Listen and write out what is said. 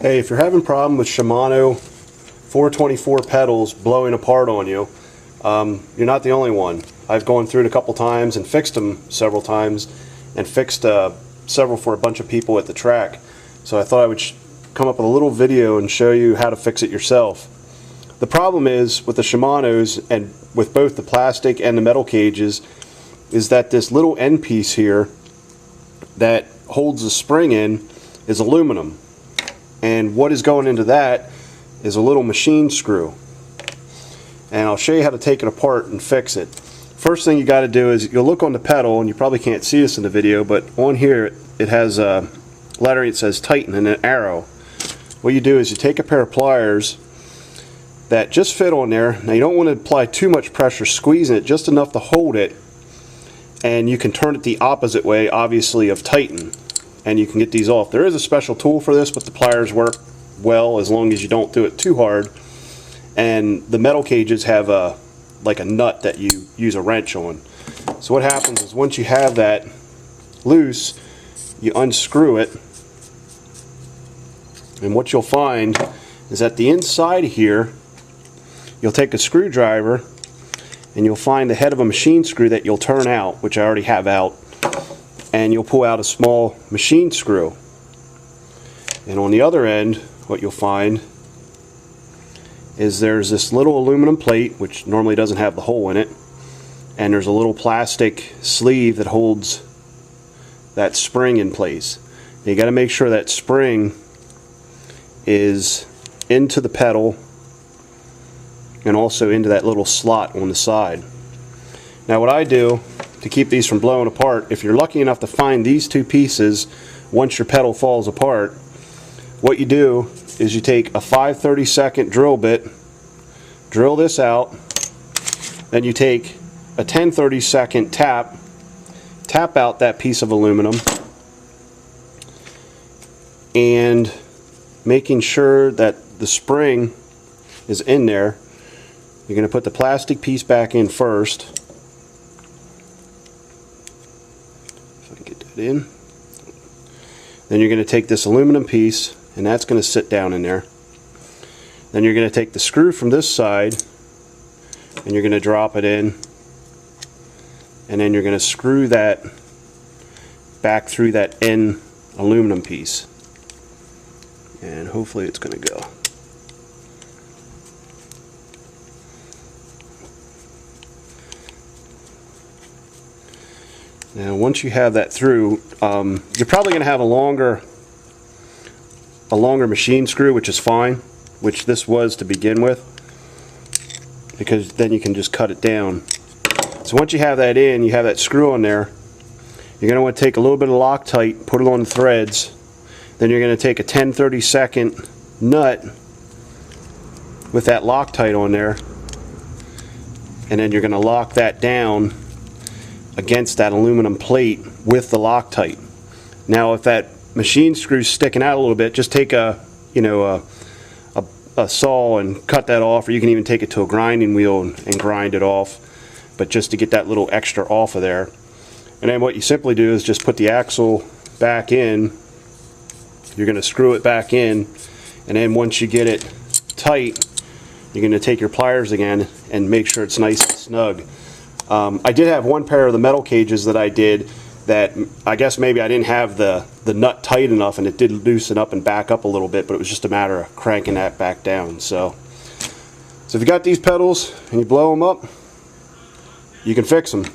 Hey, if you're having a problem with Shimano 424 pedals blowing apart on you, you're not the only one. I've gone through it a couple times and fixed them several times, and fixed several for a bunch of people at the track. So I thought I would come up with a little video and show you how to fix it yourself. The problem is with the Shimanos, and with both the plastic and the metal cages, is that this little end piece here that holds the spring in is aluminum. And what is going into that is a little machine screw. And I'll show you how to take it apart and fix it. First thing you got to do is you'll look on the pedal, and you probably can't see this in the video, but on here it has a lettering that says tighten and an arrow. What you do is you take a pair of pliers that just fit on there. Now you don't want to apply too much pressure squeezing it, just enough to hold it, and you can turn it the opposite way, obviously, of tighten, and you can get these off. There is a special tool for this, but the pliers work well as long as you don't do it too hard. And the metal cages have like a nut that you use a wrench on. So what happens is once you have that loose, you unscrew it, and what you'll find is at the inside here, you'll take a screwdriver and you'll find the head of a machine screw that you'll turn out, which I already have out, and you'll pull out a small machine screw. And on the other end, what you'll find is there's this little aluminum plate, which normally doesn't have the hole in it, and there's a little plastic sleeve that holds that spring in place. Now you got to make sure that spring is into the pedal and also into that little slot on the side. Now what I do to keep these from blowing apart, if you're lucky enough to find these two pieces once your pedal falls apart, what you do is you take a 5/32 drill bit, drill this out, then you take a 10/32 tap out that piece of aluminum, and making sure that the spring is in there, you're going to put the plastic piece back in first. If I can get that in. Then you're going to take this aluminum piece, and that's going to sit down in there. Then you're going to take the screw from this side, and you're going to drop it in, and then you're going to screw that back through that end aluminum piece, and hopefully it's going to go. Now once you have that through, you're probably going to have a longer machine screw, which is fine, which this was to begin with, because then you can just cut it down. So once you have that in, you have that screw on there, you're going to want to take a little bit of Loctite, put it on the threads, then you're going to take a 10/32 nut with that Loctite on there, and then you're going to lock that down against that aluminum plate with the Loctite. Now if that machine screw's sticking out a little bit, just take a saw and cut that off, or you can even take it to a grinding wheel and grind it off, but just to get that little extra off of there. And then what you simply do is just put the axle back in. You're going to screw it back in, and then once you get it tight, you're going to take your pliers again and make sure it's nice and snug. I did have one pair of the metal cages that I did that I guess maybe I didn't have the nut tight enough, and it did loosen up and back up a little bit, but it was just a matter of cranking that back down. So if you got these pedals and you blow them up, you can fix them.